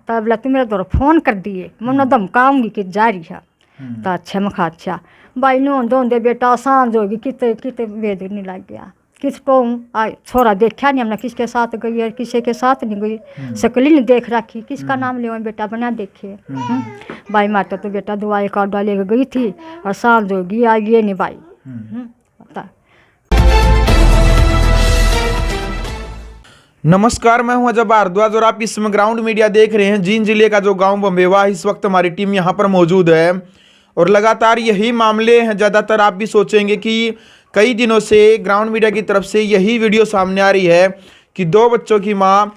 तब बोला तू मेरा दौर फोन कर दिए मैं धमकाऊंगी कि जा रही है। तो अच्छा मैं कहा अच्छा भाई नोन धोंदे बेटा सांझ होगी कितने कितने बेद नहीं लग गया किसको छोरा देखा नहीं हमने किसके साथ गई है किसी के साथ नहीं गई शकल ही नहीं देख रखी किसका नाम ले बेटा बना देखे। भाई माता तो बेटा दवाई कार्ड लेकर गई थी और सांझ होगी आ ये नहीं भाई। नमस्कार, मैं हूं अजय भारद्वाज और आप इस समय ग्राउंड मीडिया देख रहे हैं। जींद जिले का जो गांव बम्बेवा, इस वक्त हमारी टीम यहां पर मौजूद है और लगातार यही मामले हैं। ज़्यादातर आप भी सोचेंगे कि कई दिनों से ग्राउंड मीडिया की तरफ से यही वीडियो सामने आ रही है कि 2 बच्चों की माँ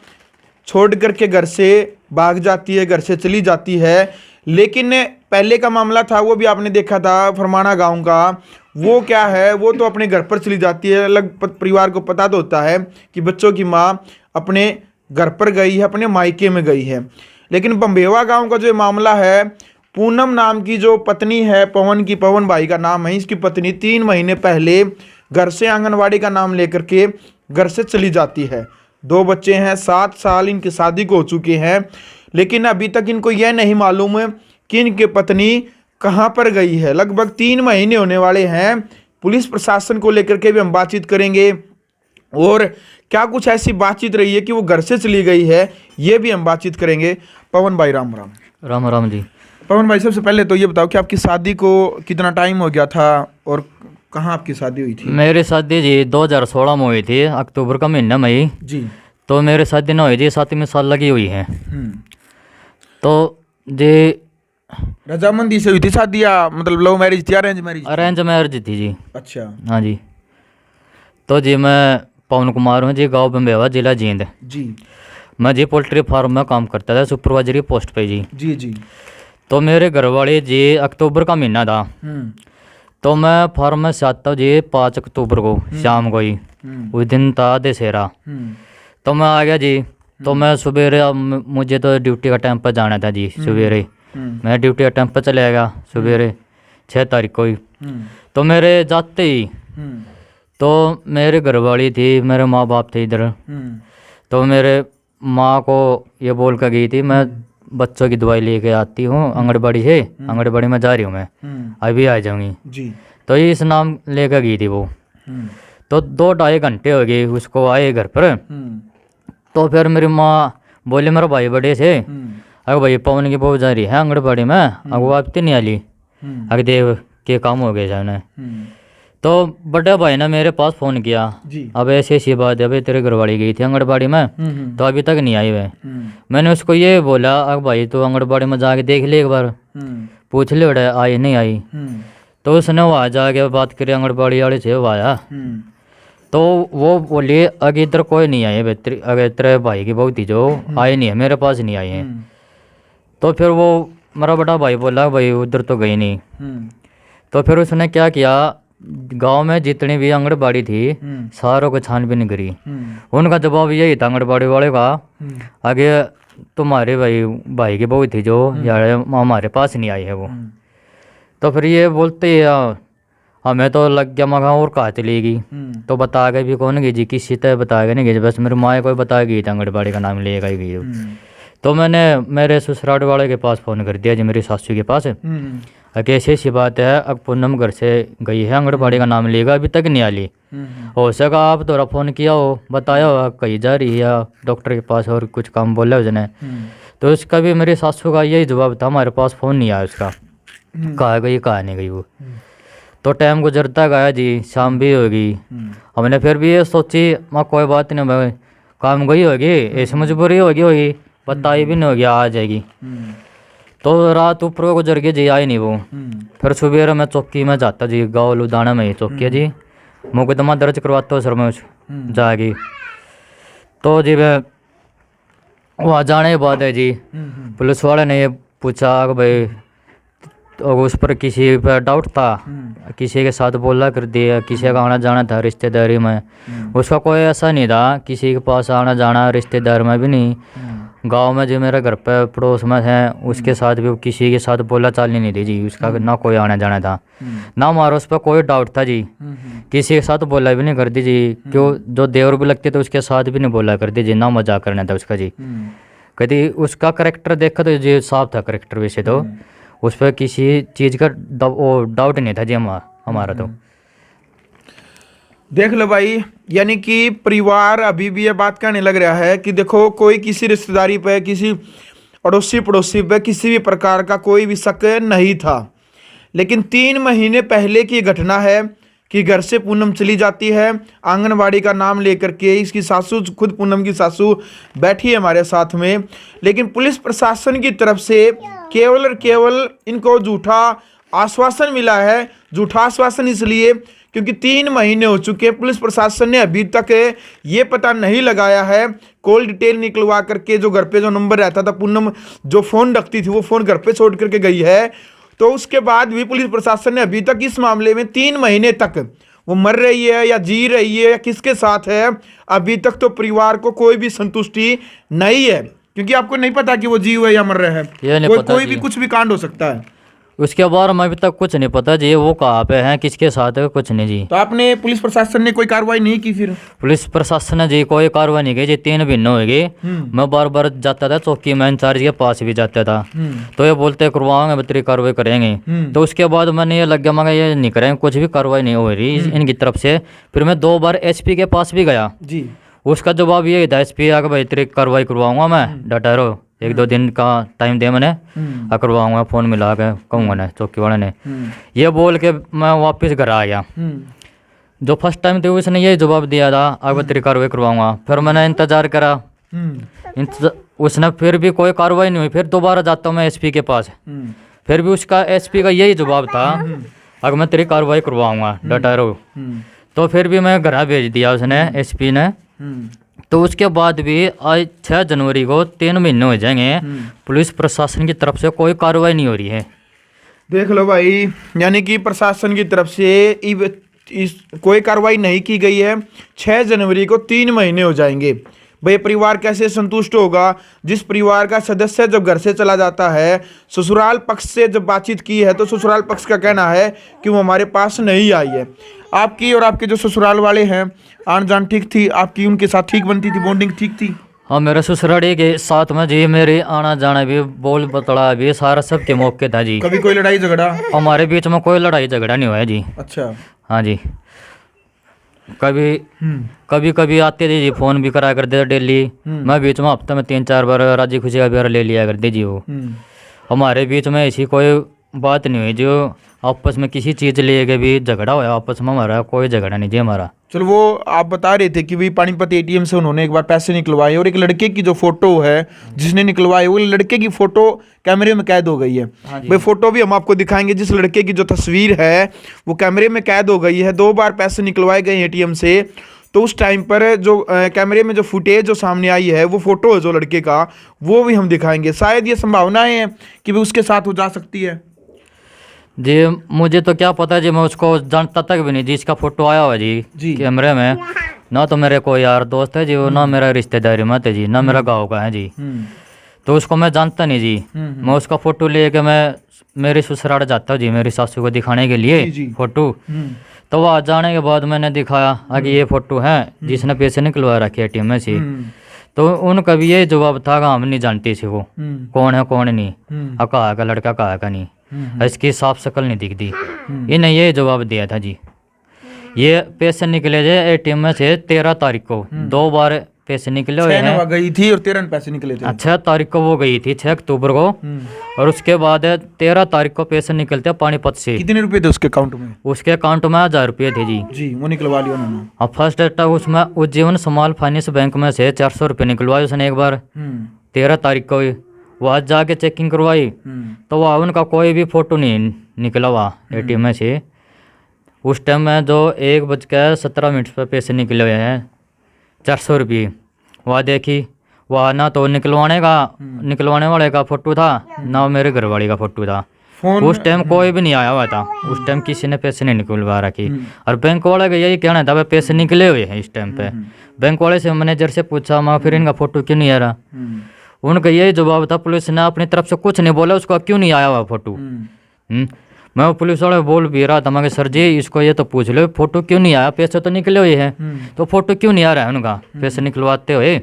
छोड़ करके घर से भाग जाती है, घर से चली जाती है। लेकिन पहले का मामला था वो भी आपने देखा था फरमाना गांव का, वो क्या है वो तो अपने घर पर चली जाती है। अलग परिवार को पता तो होता है कि बच्चों की माँ अपने घर पर गई है, अपने मायके में गई है। लेकिन बम्बेवा गांव का जो मामला है, पूनम नाम की जो पत्नी है पवन की, पवन भाई का नाम है, इसकी पत्नी 3 महीने पहले घर से आंगनवाड़ी का नाम लेकर के घर से चली जाती है। 2 बच्चे हैं, 7 साल इनकी शादी को हो चुके हैं, लेकिन अभी तक इनको यह नहीं मालूम है कि इनकी पत्नी कहाँ पर गई है। लगभग 3 महीने होने वाले हैं। पुलिस प्रशासन को लेकर के भी हम बातचीत करेंगे और क्या कुछ ऐसी बातचीत रही है कि वो घर से चली गई है, ये भी हम बातचीत करेंगे। पवन भाई राम राम। राम राम जी। पवन भाई, सबसे पहले तो ये बताओ कि आपकी शादी को कितना टाइम हो गया था और कहाँ आपकी शादी हुई थी? मेरी शादी जी 2016 में हुई थी, अक्टूबर का महीना में ही जी। तो मेरी शादी ना हुई थी, 7वीं साल लगी हुई है। तो जी रजामंदी से हुई थी शादी या मतलब लव मैरिज थी, अरेंज मैरिज? अरेंज मैरिज थी जी। अच्छा। हाँ जी। तो जी मैं पवन कुमार हूँ जी, गाँव बम्बेवा, जिला जींद जी। मैं जी पोल्ट्री फार्म में काम करता था, सुपरवाइजरी पोस्ट पे जी। जी जी। तो मेरे घर वाले जी अक्टूबर का महीना था, तो मैं फार्म में से आता हूँ जी 5 अक्टूबर को शाम को ही, उस दिन था दशहरा। तो मैं आ गया जी। तो मैं सवेरे, मुझे तो ड्यूटी का टाइम पर जाना था जी सवेरे, मैं ड्यूटी का टाइम पर चले गया सवेरे 6 तारीख को ही। तो मेरे जाते ही तो मेरे घर वाली थी, मेरे माँ बाप थे इधर। तो मेरे माँ को ये बोल कर गई थी मैं बच्चों की दवाई लेके आती हूँ आंगनबाड़ी से, आंगनबाड़ी में जा रही हूँ मैं, अभी आ जाऊंगी जी। तो इस नाम लेकर गई थी वो। तो 2-2.5 घंटे हो गए उसको आए घर पर। तो फिर मेरी माँ बोले मेरा भाई बड़े से, अगर भाई पवन की बहू जा रही है आंगनबाड़ी में, अगर वो अब नहीं आली, अगर देव के काम हो गए जाने। तो बड़े भाई ने मेरे पास फ़ोन किया, अब ऐसी बात है, अभी तेरे घरवाली गई थी आंगनबाड़ी में तो अभी तक नहीं आई वह। मैंने उसको ये बोला, अब भाई तो आंगनबाड़ी में जाके देख ले एक बार, पूछ ले बड़ा आई नहीं आई। तो उसने वहाँ जाके बात करी आंगनबाड़ी वाले से, वो आया। तो वो बोले अगर इधर कोई नहीं आए, अगर तेरे भाई की बहू थी जो आई नहीं है, मेरे पास नहीं आई है। तो फिर वो मेरा बड़ा भाई बोला भाई उधर तो गई नहीं। तो फिर उसने क्या किया, गांव में जितनी भी आंगनबाड़ी थी सारों को छानबीन करी। उनका जवाब यही था आंगनबाड़ी वाले का, आगे तुम्हारे भाई की बहू थी जो यार हमारे पास नहीं आई है वो। तो फिर ये बोलते हमें तो लग गया मगा और कहा चली गई। तो बता गई भी कौन गई जी, किसी तरह बता गई नहीं गई, बस मेरी माँ को बता गई थी आंगनबाड़ी का नाम लेगा ही गई। तो मैंने मेरे ससुराल वाले के पास फ़ोन कर दिया जी, मेरी सासू के पास, कैसी ऐसी बात है, अब पूनम घर से गई है आंगनबाड़ी का नाम लेगा अभी तक नहीं आली, हो सका आप थोड़ा फ़ोन किया हो, बताया हो कहीं जा रही है डॉक्टर के पास और कुछ काम बोला उसने। तो उसका भी मेरी सासू का यही जवाब था, हमारे पास फ़ोन नहीं आया उसका, कहाँ गई कहाँ नहीं गई वो। तो टाइम गुजरता गया जी, शाम भी होगी। हमने फिर भी ये सोची माँ कोई बात नहीं, मैं काम गई होगी, ऐसी मजबूरी होगी बताई भी नहीं होगी आ जाएगी। तो रात ऊपर गुजर गई जी, आई नहीं वो। फिर सुबह मैं चौकी में जाता जी, गाँव लुधियाना में ही चौकी है जी, मुकदमा दर्ज करवाता हूँ सर मैं जाएगी। तो जी मैं वहाँ जाने के बाद है जी, पुलिस वाले ने ये पूछा कि भाई तो उस पर किसी पर डाउट था, किसी के साथ बोला कर दिया, किसी का आना जाना था रिश्तेदारी में, उसका कोई ऐसा नहीं था किसी के पास आना जाना, रिश्तेदार में भी नहीं, गांव में जो मेरे घर पे पड़ोस में है उसके साथ भी किसी के साथ बोला चालनी नहीं थी जी, उसका ना कोई आना जाना था, ना हमारा उस पर कोई डाउट था जी, किसी के साथ बोला भी नहीं करती जी, क्यों जो देवर भी लगते थे उसके साथ भी नहीं बोला करती जी, ना मजाक करना था उसका जी, कभी उसका करेक्टर देखा तो जो साफ था करेक्टर वैसे तो उस पर किसी चीज़ का डाउट नहीं था जी हमारा तो। देख लो भाई, यानी कि परिवार अभी भी ये बात कहने लग रहा है कि देखो कोई किसी रिश्तेदारी पे, किसी अड़ोसी पड़ोसी पे किसी भी प्रकार का कोई भी शक नहीं था। लेकिन 3 महीने पहले की घटना है कि घर से पूनम चली जाती है आंगनबाड़ी का नाम लेकर के। इसकी सासू, खुद पूनम की सासू बैठी है हमारे साथ में, लेकिन पुलिस प्रशासन की तरफ से केवल और केवल इनको झूठा आश्वासन मिला है। झूठा आश्वासन इसलिए क्योंकि 3 महीने हो चुके हैं, पुलिस प्रशासन ने अभी तक ये पता नहीं लगाया है, कॉल डिटेल निकलवा करके जो घर पे जो नंबर रहता था, पूनम जो फ़ोन रखती थी वो फ़ोन घर पे छोड़ करके गई है। तो उसके बाद भी पुलिस प्रशासन ने अभी तक इस मामले में 3 महीने तक वो मर रही है या जी रही है या किसके साथ है, अभी तक तो परिवार को कोई भी संतुष्टि नहीं है। क्योंकि आपको नहीं पता कि वो जी हुआ है या मर रहा है, कोई भी कुछ भी कांड हो सकता है। उसके बारे में अभी तक कुछ नहीं पता जी, वो कहाँ पे हैं, किसके साथ है, कुछ नहीं जी। तो आपने पुलिस प्रशासन ने कोई कार्रवाई नहीं की? फिर पुलिस प्रशासन ने जी कोई कार्रवाई नहीं की जी। 3 महीने हो गए, मैं बार बार जाता था चौकी में इंचार्ज के पास भी जाता था, तो ये बोलते करवाओगे बतरी कार्रवाई करेंगे। तो उसके बाद मैंने ये लग गया मगर ये नहीं करेंगे, कुछ भी कार्रवाई नहीं हो रही इनकी तरफ से। फिर मैं 2 बार एसपी के पास भी गया जी। उसका जवाब ये था एसपी आगे भाई तेरी कार्रवाई करवाऊंगा मैं, डटा रहो, 1-2 दिन का टाइम दे मैंने, करवाऊंगा, फ़ोन मिला के कहूँगा ना चौकी वाले ने। ये बोल के मैं वापस घर आ गया। जो फर्स्ट टाइम थे उसने यही जवाब दिया था आगे तेरी कार्रवाई करवाऊंगा। फिर मैंने इंतज़ार करा, उसने फिर भी कोई कार्रवाई नहीं हुई। फिर दोबारा जाता हूँ मैं एसपी के पास, फिर भी उसका एसपी का यही जवाब था अगर मैं तेरी कार्रवाई करवाऊंगा, डटा रहो। तो फिर भी मैं घर भेज दिया उसने, एसपी ने। तो उसके बाद भी आज 6 जनवरी को 3 महीने हो जाएंगे, पुलिस प्रशासन की तरफ से कोई कार्रवाई नहीं हो रही है। देख लो भाई, यानी कि प्रशासन की तरफ से कोई कार्रवाई नहीं की गई है। 6 जनवरी को 3 महीने हो जाएंगे। भाई परिवार कैसे संतुष्ट होगा? जिस परिवार का सदस्य जब घर से चला जाता है, ससुराल पक्ष से जब बातचीत की है तो ससुराल पक्ष का कहना है कि वो हमारे पास नहीं आई है। आपकी और आपके जो ससुराल वाले हैं आन जान ठीक थी आपकी, उनके साथ ठीक बनती थी, बॉन्डिंग ठीक थी? हाँ, मेरे ससुराली के साथ में जी मेरे आना जाना भी, बोल बतला भी, सारा सबके मौके था जी। कभी कोई लड़ाई झगड़ा? हमारे बीच में कोई लड़ाई झगड़ा नहीं हुआ है जी। अच्छा। हाँ जी, कभी कभी आते थे जी, फोन भी करा करते थे डेली। मैं बीच में हफ्ते में 3-4 बार राजी खुशी का ब्याह ले लिया करते जी। वो हमारे बीच में ऐसी कोई बात नहीं हुई जो आपस में किसी चीज़ लेके भी झगड़ा हुआ आपस में, हमारा कोई झगड़ा नहीं जी हमारा। चलो, वो आप बता रहे थे कि भाई पानीपत एटीएम से उन्होंने एक बार पैसे निकलवाए और एक लड़के की जो फोटो है जिसने निकलवाए वो लड़के की फोटो कैमरे में कैद हो गई है। भाई फोटो भी हम आपको दिखाएंगे, जिस लड़के की जो तस्वीर है वो कैमरे में कैद हो गई है। 2 बार पैसे निकलवाए गए एटीएम से, तो उस टाइम पर जो कैमरे में जो फुटेज जो सामने आई है वो फोटो है जो लड़के का, वो भी हम दिखाएंगे। शायद ये संभावनाएं हैं कि भाई उसके साथ हो जा सकती है जी। मुझे तो क्या पता जी, मैं उसको जानता तक भी नहीं जी। इसका फोटो आया हुआ जी कैमरे में, ना तो मेरे कोई यार दोस्त है जी, वो ना मेरा रिश्तेदारी मत है जी, ना मेरा गाँव का है जी। तो उसको मैं जानता नहीं जी। मैं उसका फोटो लेके मैं मेरे ससुराल जाता हूँ जी, मेरी सासू को दिखाने के लिए फोटो। तो वहाँ जाने के बाद मैंने दिखाया कि ये फोटो है जिसने पैसे निकलवा रखे एटीएम में से। तो उनका भी ये जवाब था कि हम नहीं जानते थे वो कौन है कौन नहीं, कहा का लड़का कहा का नहीं, इसकी साफ शक्ल नहीं दिखती। इन्हें ये जवाब दिया था जी। ये पैसे निकले थे एटीएम में से 13 तारीख को, 2 बार पैसे निकले हुए हैं। गई थी और 13 पैसे निकले थे। 6 तारीख को वो गई थी, 6 अक्टूबर को, और उसके बाद 13 तारीख को पैसे निकलते पानीपत से। कितने रुपए थे उसके अकाउंट में? उसके अकाउंट में 1000 रुपये थे जी। वो निकलवा लिया उन्होंने। अब फर्स्ट डेटा उसमें उज्जीवन स्मॉल फाइनेंस बैंक में से 400 रुपये निकलवाए उसने एक बार 13 तारीख को। वहाँ जाके चेकिंग करवाई तो वहाँ उनका कोई भी फोटो नहीं निकला वहाँ एटीएम में से। उस टाइम में जो 1:17 पर पैसे निकले हुए हैं 400 रुपये, वहाँ देखी वहाँ ना तो निकलवाने वाले का फोटो था, ना मेरे घरवाली का फोटो था। उस टाइम कोई भी नहीं आया हुआ था, उस टाइम किसी ने पैसे नहीं निकलवा रखी। और बैंक वाले का यही कहना था भाई पैसे निकले हुए हैं इस टाइम पे। बैंक वाले से मैनेजर से पूछा मैं फिर इनका फोटो क्यों नहीं आ रहा, उनका यही जवाब था पुलिस ने अपनी तरफ से कुछ नहीं बोला, उसका क्यों नहीं आया हुआ फोटो। मैं पुलिस वाले बोल भी रहा था मैं सर जी इसको ये तो पूछ लो फोटो क्यों नहीं आया, पैसे तो निकले हुए हैं तो फोटो क्यों नहीं आ रहा है उनका पैसे निकलवाते हुए।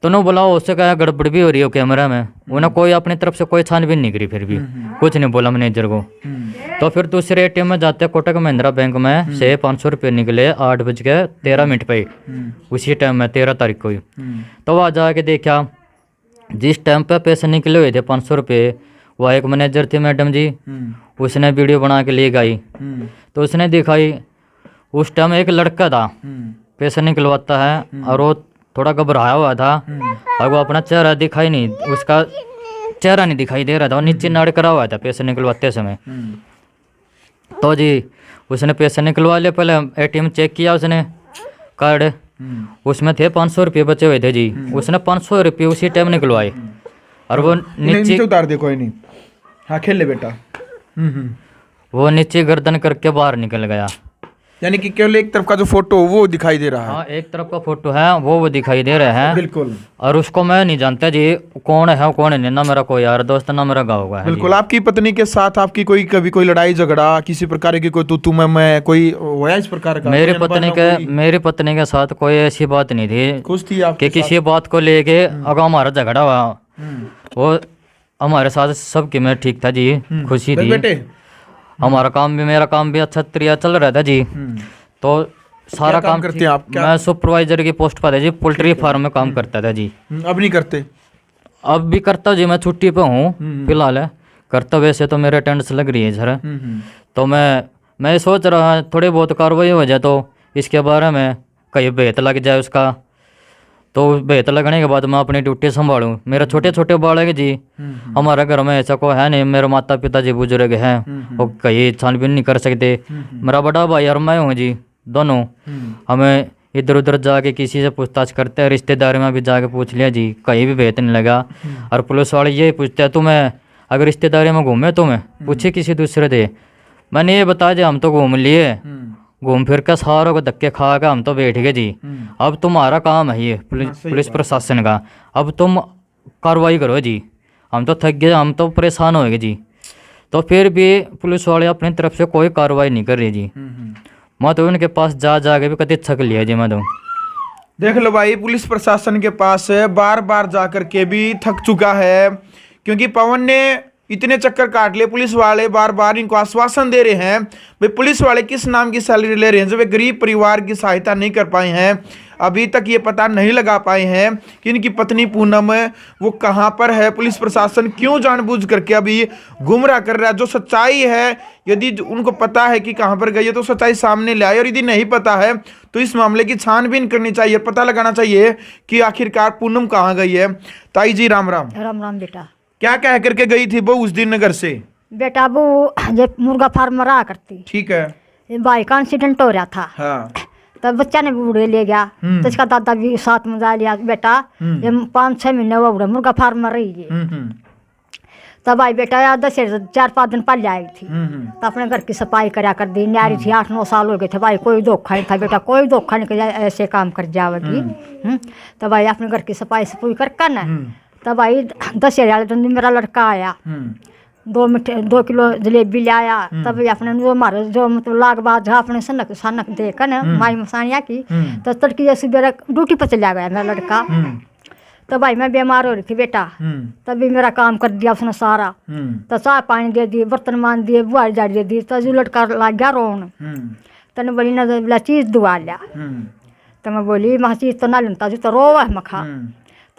तो उन्होंने बोला उससे क्या गड़बड़ भी हो रही हो कैमरा में, उन्होंने कोई अपनी तरफ से कोई छानबीन नहीं करी, फिर भी कुछ नहीं बोला मैनेजर को। तो फिर दूसरे ATM में जाते कोटक महिंद्रा बैंक में से 500 रुपये निकले 8:13 पे, उसी टाइम में 13 तारीख को ही। तो वहाँ जाके देखा जिस टाइम पे पैसे निकले हुए थे 500 रुपये, वह एक मैनेजर थे मैडम जी, उसने वीडियो बना के ले गई। तो उसने दिखाई उस टाइम एक लड़का था पैसे निकलवाता है और वो थोड़ा घबराया हुआ था और वो अपना चेहरा दिखाई नहीं, उसका चेहरा नहीं दिखाई दे रहा था, और नीचे नाड़ करा हुआ था पैसे निकलवाते समय। तो जी उसने पैसे निकलवा लिए, पहले ATM चेक किया उसने कार्ड, उसमें थे 500 रुपये बचे हुए थे जी, उसने 500 रुपये उसी टाइम निकलवाए और वो नीचे उतार दे, कोई नहीं, हाँ खेल ले बेटा। वो नीचे गर्दन करके बाहर निकल गया। यानी कि केवल एक तरफ का जो फोटो वो दिखाई दे रहा है। हाँ, एक तरफ का फोटो है वो दिखाई दे रहे हैं बिल्कुल। और उसको मैं नहीं जानता जी कौन है कौन नहीं, ना मेरा कोई यार दोस्त ना मेरा गाँव का है। बिल्कुल। आपकी पत्नी के साथ आपकी कभी कोई लड़ाई झगड़ा, किसी प्रकार की कोई तू मैं कोई हुआ इस प्रकार का? मेरी पत्नी के साथ कोई ऐसी बात नहीं थी, खुश थी आप कि किसी बात को लेके अगर हमारा झगड़ा हुआ, वो हमारे साथ सबकी में ठीक था जी, खुशी थी। बेटे हमारा काम भी, मेरा काम भी अच्छा तरीका चल रहा था जी। तो सारा काम करते हैं आप? मैं सुपरवाइजर की पोस्ट पर था जी, पोल्ट्री फार्म में काम करता था जी। अब नहीं करते? अब भी करता हूँ जी, मैं छुट्टी पे हूँ फिलहाल, करता। वैसे तो मेरे अटेंडेंस लग रही है सर। तो मैं सोच रहा थोड़ी बहुत कार्रवाई हो जाए तो इसके बारे में कहीं भेत लग जाए उसका, तो भेत लगने के बाद मैं अपनी ड्यूटी संभालूं। मेरे छोटे छोटे बालक जी, हमारे घर में ऐसा कोई है नहीं, मेरे माता पिता जी बुजुर्ग हैं, वो कहीं छानबीन नहीं कर सकते। मेरा बड़ा भाई और मैं हूँ जी, दोनों हमें इधर उधर जाके किसी से पूछताछ करते हैं, रिश्तेदारी में भी जाके पूछ लिया जी, कहीं भी भेत नहीं लगा। और पुलिस वाले यही पूछते हैं तुम्हें अगर रिश्तेदारी में घूमे तुम्हें पूछे किसी दूसरे से, मैंने ये बता दिया हम तो घूम लिए, घूम फिर के सारों को धक्के खा के हम तो बैठ गए जी। अब तुम्हारा काम है ये पुलिस प्रशासन का, अब तुम कार्रवाई करो जी, हम तो थक गए, हम तो परेशान हो गए जी। तो फिर भी पुलिस वाले अपनी तरफ से कोई कार्रवाई नहीं कर रही जी। मैं तो उनके पास जा के भी कभी थक लिया जी। मैं तो देख लो भाई, पुलिस प्रशासन के पास बार बार जा कर के भी थक चुका है, क्योंकि पवन ने इतने चक्कर काट लिए। पुलिस वाले बार बार इनको आश्वासन दे रहे हैं, भाई पुलिस वाले किस नाम की सैलरी ले रहे हैं, जब वे गरीब परिवार की सहायता नहीं कर पाए हैं। अभी तक ये पता नहीं लगा पाए हैं कि इनकी पत्नी पूनम वो कहाँ पर है। पुलिस प्रशासन क्यों जानबूझ करके अभी गुमराह कर रहा है। जो सच्चाई है, यदि उनको पता है कि कहाँ पर गई है तो सच्चाई सामने ले आए, और यदि नहीं पता है तो इस मामले की छानबीन करनी चाहिए, पता लगाना चाहिए कि आखिरकार पूनम कहाँ गई है। ताई जी राम राम। राम राम बेटा। क्या कह करके गई थी वो उस दिन घर से? बेटा वो जो मुर्गा फार्म में रहा करती, ठीक है, भाई का एक्सीडेंट हो रहा था। हाँ। तब बच्चा ने बूढ़े ले गया, तो इसका दादा भी साथ में जा लिया। बेटा ये 5-6 महीने हुआ बूढ़ा मुर्गा फार्म में रही है। तब आई बेटा यार 4-5 दिन पहले आई थी, तो अपने घर की सफाई करा कर दी। न्यारी थी, 8-9 साल हो गए थे भाई, कोई धोखा नहीं था बेटा, कोई धोखा नहीं किया, ऐसे काम कर जाएगी। तब भाई अपने घर की सफाई सफाई कर ना, तब आई 10 वाले दिन मेरा लड़का आया, 2 किलो जलेबी ले आया। तब अपने वो हमारे जो मतलब लाग बात अपने सनक देकर ना माई मसानिया की, तो तड़की जैसे मेरा ड्यूटी पर चला गया मेरा लड़का। तो भाई मैं बीमार हो रही थी बेटा, तभी मेरा काम कर दिया उसने सारा। तो चाय पानी दे दिए, बर्तन मान दिए, बुआई जाड़ी दे दी। तो जो लड़का लग गया रोन, तने बोली ना बोला चीज़ दुआ लिया। तो मैं बोली महा चीज़ तो ना लूँता जो तो रो है मखा।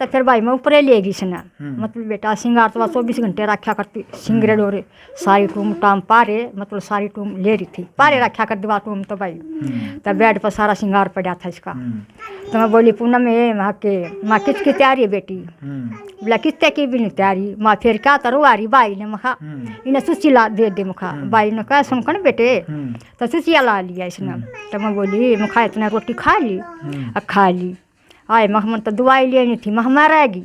तो फिर भाई मैं ऊपरे ले गई इसने, मतलब बेटा सिंगार तो 24 घंटे रखा करती, सिंगरे डोरे सारी टूम टाम पारे, मतलब सारी टूम ले रही थी, पारे रखा कर दीवा टूम। तो भाई तब बेड पर सारा सिंगार पड़ा था इसका। तो मैं बोली पूनम में माँ किसकी तैयारी है बेटी? बोला कितने की भी नहीं तैयारी माँ। फिर क्या तरो आ रही भाई ने मखा, इन्हें सुची ला दे मुखा। भाई ने कहा सुन कर बेटे, तो सुचिया ला लिया इसने। तो मैं बोली मुखा इतना रोटी खा ली, खा ली। आए मह तो दवाई लेनी थी, मह मरेगी।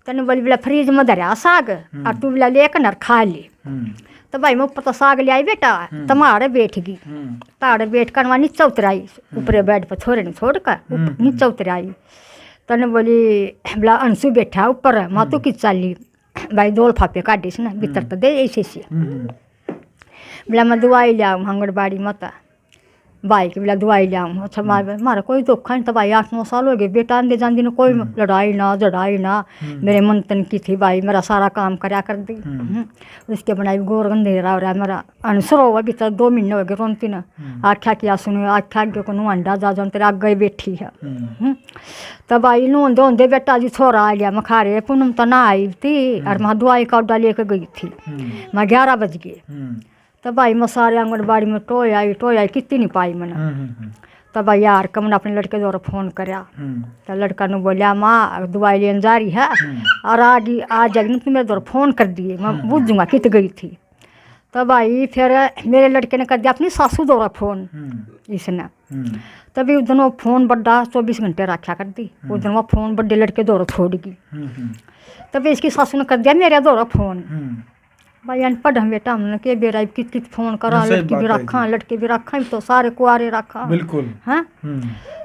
तने बोली बोला फ्रिज में धरा साग, और तू बोला लेकर न खा ली। तो भाई मैं ऊपर तो साग ले आई बेटा, तुम्हारे बैठ गई। ताड़े बैठ कर वहाँ नीचे उतराई, ऊपर बेड पर छोड़े नहीं छोड़ कर नीचे उतराई। तने बोली बोला अंशु बैठा ऊपर, माँ तू किस चाली? भाई 2 लिफाफे काटे से ना भीतर तो दे ऐसे से। बोला मैं दवाई ले आऊँ आंगनबाड़ी मत। भाई के बोला दवाई ले आऊँ। अच्छा मारा कोई धोखा नहीं था भाई, 8-9 साल हो गए बेटा आंदे जांदी ने कोई लड़ाई ना झड़ाई ना। मेरे मंथन की थी भाई, मेरा सारा काम करया कर दी। उसके बनाई गोर गंधेरा हो रहा मेरा अनसर हो अभी तक 2 महीने हो गए रोनती ना। आख्या किया सुनो आख्या आगे को अंडा जा जाऊँ तेरे आगे बैठी है। तब भाई नोंदे होंदे बेटा जी छोरा आ गया मखारे पूनम तो ना आई थी और मैं दवाई का उड्डा लेकर गई थी। मैं 11 बज गए। तब भाई मैं सारे आंगनबाड़ी में टोय आई कितनी नहीं पाई मैंने। तब भाई यार का मैंने अपने लड़के द्वारा फ़ोन कराया। तो लड़का ने बोलिया माँ दवाई लेने जा रही है और आ जाएगी तो मेरे द्वारा फ़ोन कर दिए मैं बुझूँगा कित गई थी। तब भाई फिर मेरे लड़के ने कर दिया अपनी सासू द्वारा फ़ोन इसने। तभी उस दिन वो फ़ोन बड्डा 24 घंटे रखा कर दी। उस दिन वो फ़ोन बड्डे लड़के द्वारा छोड़ गई। तभी इसकी सासू ने कर दिया मेरे द्वारा फ़ोन। भाई अनपढ़ हम बेटा हमने के बेरा कित फ़ोन करा लड़की भी रखा तो सारे कुआरे रखा बिल्कुल। हाँ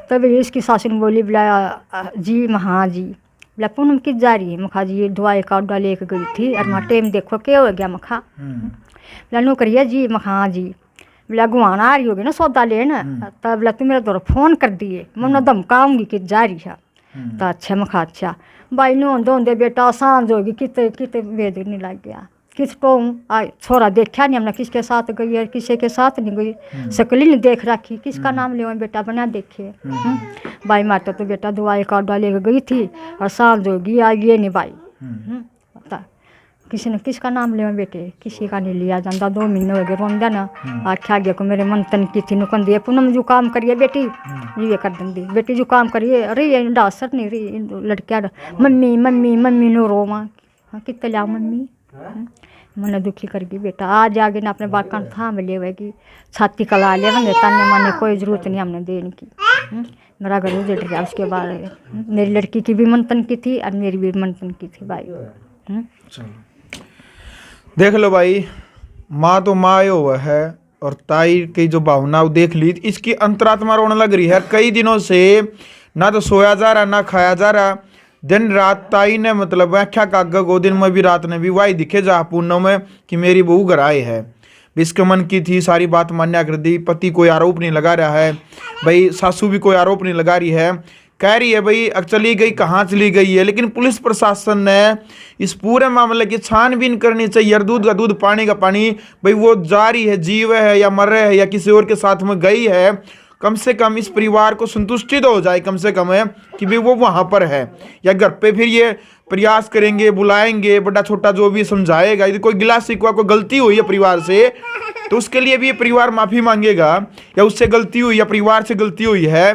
तभी इसकी सासू ने बोली बोला जी हाँ जी। बोला पूनम किस जा रही है? मखा जी ये दवाई का उड्डा लेके गई थी और मैं टाइम देखो क्या हो गया मखा। बोला नो करिए जी मखा जी। बोला गुआना आ रही होगी ना सौदा लेना। तब बोला तुम मेरे द्वारा फ़ोन कर दिए मैं धमकाऊंगी कि जा रही है। तो अच्छा मखा अच्छा भाई नोंदे बेटा सांझ होगी कितने वेद नहीं लग गया किसको छोरा देखा नहीं हमने किसके साथ गई है किसी के साथ नहीं गई शकल ही नहीं देख रखी किसका नाम ले बेटा बना देखे। भाई माता तो बेटा दवाई का उड्डा लेकर गई थी और सांझ होगी आ ये नहीं भाई। किसी ने किसका नाम ले बेटे किसी का नहीं लिया जाता 2 महीने हो गए रोन देना। आख्या गया को मेरे मंथन की थी नुकन दिए पूनम जो काम करिए बेटी ये कर देंगी बेटी जो काम करिए अरे ये डासर नहीं रही लड़किया मम्मी मम्मी मम्मी नो रो माँ कितने लिया मम्मी मैंने दुखी कर गई बेटा आज आगे ना अपने बात थाम ले हुएगी छाती कला ले बंदे ताने माने कोई ज़रूरत नहीं हमने देने की। मेरा घर उजड़ गया उसके बाद मेरी लड़की की भी मंथन की थी और मेरी भी मंथन की थी भाई। देख लो भाई माँ तो माँ हुआ है और ताई की जो भावना वो देख ली इसकी अंतरात्मा रोने लग रही है। कई दिनों से ना तो सोया जा रहा ना खाया जा रहा दिन रात ताई ने मतलब व्याख्या कागा को दिन में भी रात ने भी वाई दिखे जा पूनम में कि मेरी बहू घर आए है। इसके मन की थी सारी बात मान्या कर दी। पति कोई आरोप नहीं लगा रहा है भाई सासू भी कोई आरोप नहीं लगा रही है कह रही है भाई चली गई कहाँ चली गई है। लेकिन पुलिस प्रशासन ने इस पूरे मामले की छानबीन करनी चाहिए। दूध का दूध पानी का पानी भाई वो जा रही है जीव है या मर रहे है या किसी और के साथ में गई है कम से कम इस परिवार को संतुष्टि तो हो जाए कम से कम है कि भाई वो वहाँ पर है या घर पे फिर ये प्रयास करेंगे बुलाएंगे बड़ा छोटा जो भी समझाएगा। यदि कोई गिला शिकवा कोई गलती हुई है परिवार से तो उसके लिए भी ये परिवार माफ़ी मांगेगा या उससे गलती हुई या परिवार से गलती हुई है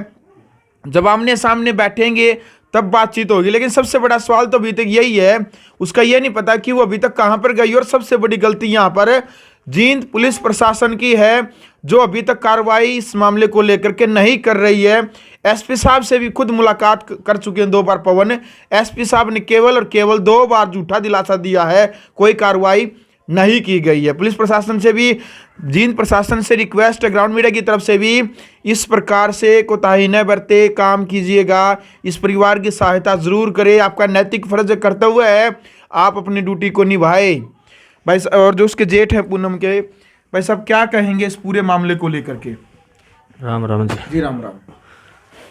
जब आमने सामने बैठेंगे तब बातचीत होगी। लेकिन सबसे बड़ा सवाल तो अभी तक यही है उसका ये नहीं पता कि वो अभी तक कहाँ पर गई। और सबसे बड़ी गलती यहाँ पर जींद पुलिस प्रशासन की है जो अभी तक कार्रवाई इस मामले को लेकर के नहीं कर रही है। एसपी साहब से भी खुद मुलाकात कर चुके हैं 2 बार पवन। एसपी साहब ने केवल और केवल 2 बार झूठा दिलासा दिया है कोई कार्रवाई नहीं की गई है। पुलिस प्रशासन से भी जींद प्रशासन से रिक्वेस्ट है ग्राउंड मीडिया की तरफ से भी इस प्रकार से कोताही न बरते काम कीजिएगा इस परिवार की सहायता जरूर करें। आपका नैतिक फर्ज कर्तव्य है आप अपनी ड्यूटी को निभाए भाई। और जो उसके जेठ हैं पूनम के भाई साहब क्या कहेंगे इस पूरे मामले को लेकर के? राम राम जी। जी राम राम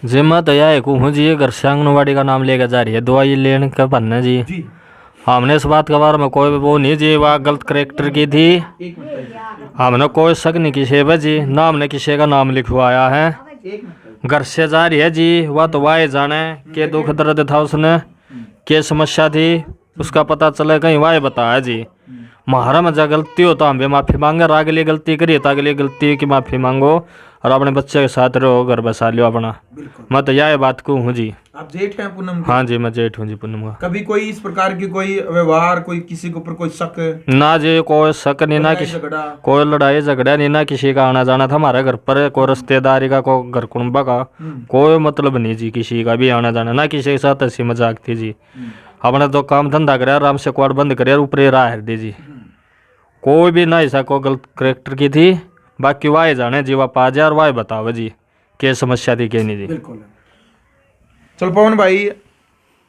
जी। मैं तो यह हूँ जी घर से आंगनबाड़ी का नाम लेकर जा रही है दवाई लेने का बनना जी। हमने इस बात के बारे में कोई वो नहीं जी वह गलत करेक्टर की थी हमने कोई शक नहीं किसी पे जी ना हमने किसी का नाम लिखवाया है। घर से जा रही है जी वह तो वाह जाने के दुख दर्द था उसने क्या समस्या थी उसका पता चले कहीं वाह बताया जी। महारा में जब गलती हो तो हम भी माफ़ी मांगे और आगे लिए गलती करिए तो आगे लिए गलती की माफ़ी मांगो और अपने बच्चे के साथ रहो घर बसा लो अपना। मैं तो यह बात को हूँ जी। आप जेठ हैं पूनम के? हाँ जी मैं जेठ हूँ जी पूनम का। कभी कोई इस प्रकार की कोई व्यवहार कोई किसी के ऊपर कोई शक ना जी कोई शक नहीं ना किसी कोई लड़ाई झगड़ा नहीं ना किसी का आना जाना था हमारे घर पर कोई रिश्तेदारी का कोई घर कुटुंबा का कोई मतलब नहीं जी किसी का भी आना जाना ना किसी के साथ हंसी मजाक थी जी। अपने तो काम धंधा करे आराम से क्वाड बंद करे ऊपर राह हर दी जी कोई भी ना ऐसा कोई गलत करेक्टर की थी। बाकी वाह जाने जी वाह आ जाए और वाह बताओ जी क्या समस्या थी क्या नहीं जी। बिल्कुल। चल पवन भाई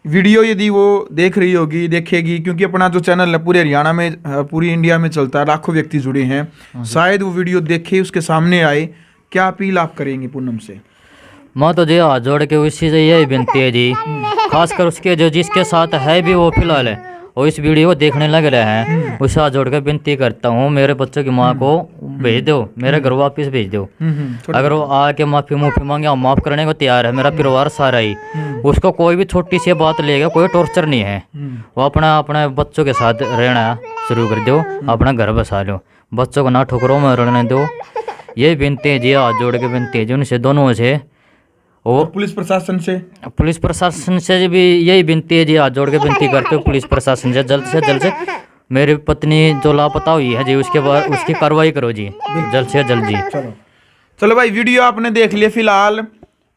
वीडियो यदि वो देख रही होगी देखेगी क्योंकि अपना जो चैनल है पूरे हरियाणा में पूरी इंडिया में चलता है लाखों व्यक्ति जुड़े हैं शायद वो वीडियो देखे उसके सामने आए क्या अपील आप करेंगे पूनम से? मैं तो जी हाथ जोड़ के उसी से यही विनती है जी, खासकर उसके जो जिसके साथ है भी वो फिलहाल है और इस वीडियो को देखने लग रहे हैं, उसे हाथ जोड़ कर विनती करता हूँ, मेरे बच्चों की माँ को भेज दो, मेरे घर वापिस भेज दो। अगर वो आके माफी मांगे, हम माफ करने को तैयार है, मेरा परिवार सारा ही। उसको कोई भी छोटी सी बात लेगा, कोई टॉर्चर नहीं है। वो अपना अपने बच्चों के साथ रहना शुरू कर दो, अपना घर बसा लो, बच्चों को ना ठुकरों में रहने दो। ये विनती है जी, हाथ जोड़ के विनती है जी उनसे, दोनों से। और पुलिस प्रशासन से भी यही विनती है जी, हाथ जोड़ के विनती करते हो पुलिस प्रशासन से जल्द से मेरी पत्नी जो लापता हुई है जी, उसके बाद उसकी कार्रवाई करो जी, जल्द से जल्द जी। चलो भाई, वीडियो आपने देख लिया फिलहाल,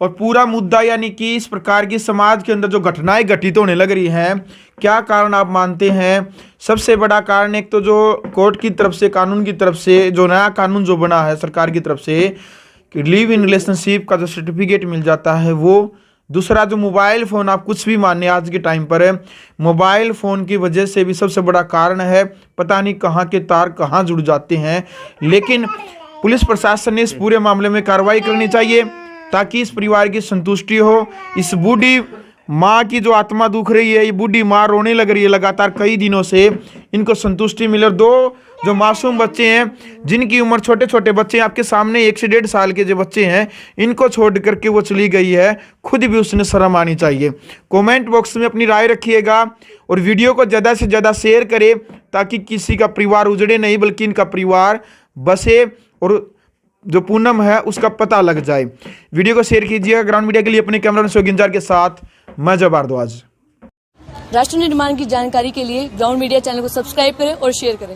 और पूरा मुद्दा यानी कि इस प्रकार की समाज के अंदर जो घटनाएं घटित होने लग रही हैं, क्या कारण आप मानते हैं? सबसे बड़ा कारण एक तो जो कोर्ट की तरफ से, कानून की तरफ से जो नया कानून जो बना है सरकार की तरफ से कि लिव इन रिलेशनशिप का जो सर्टिफिकेट मिल जाता है वो। दूसरा जो मोबाइल फ़ोन, आप कुछ भी माने आज के टाइम पर है, मोबाइल फ़ोन की वजह से भी सबसे बड़ा कारण है। पता नहीं कहाँ के तार कहाँ जुड़ जाते हैं। लेकिन पुलिस प्रशासन ने इस पूरे मामले में कार्रवाई करनी चाहिए ताकि इस परिवार की संतुष्टि हो। इस बूढ़ी माँ की जो आत्मा दुख रही है, ये बूढ़ी माँ रोने लग रही है लगातार कई दिनों से, इनको संतुष्टि मिले। और दो जो मासूम बच्चे हैं जिनकी उम्र, छोटे छोटे बच्चे आपके सामने 1 से 1.5 साल के जो बच्चे हैं, इनको छोड़ करके वो चली गई है, खुद भी उसने शर्म आनी चाहिए। कमेंट बॉक्स में अपनी राय रखिएगा और वीडियो को ज़्यादा से ज़्यादा शेयर करें ताकि किसी का परिवार उजड़े नहीं बल्कि इनका परिवार बसे और जो पूनम है उसका पता लग जाए। वीडियो को शेयर कीजिएगा। ग्राउंड मीडिया के लिए अपने कैमरा शोगिंजार के साथ मैं जब भारद्वाज। राष्ट्र निर्माण की जानकारी के लिए ग्राउंड मीडिया चैनल को सब्सक्राइब करें और शेयर करें।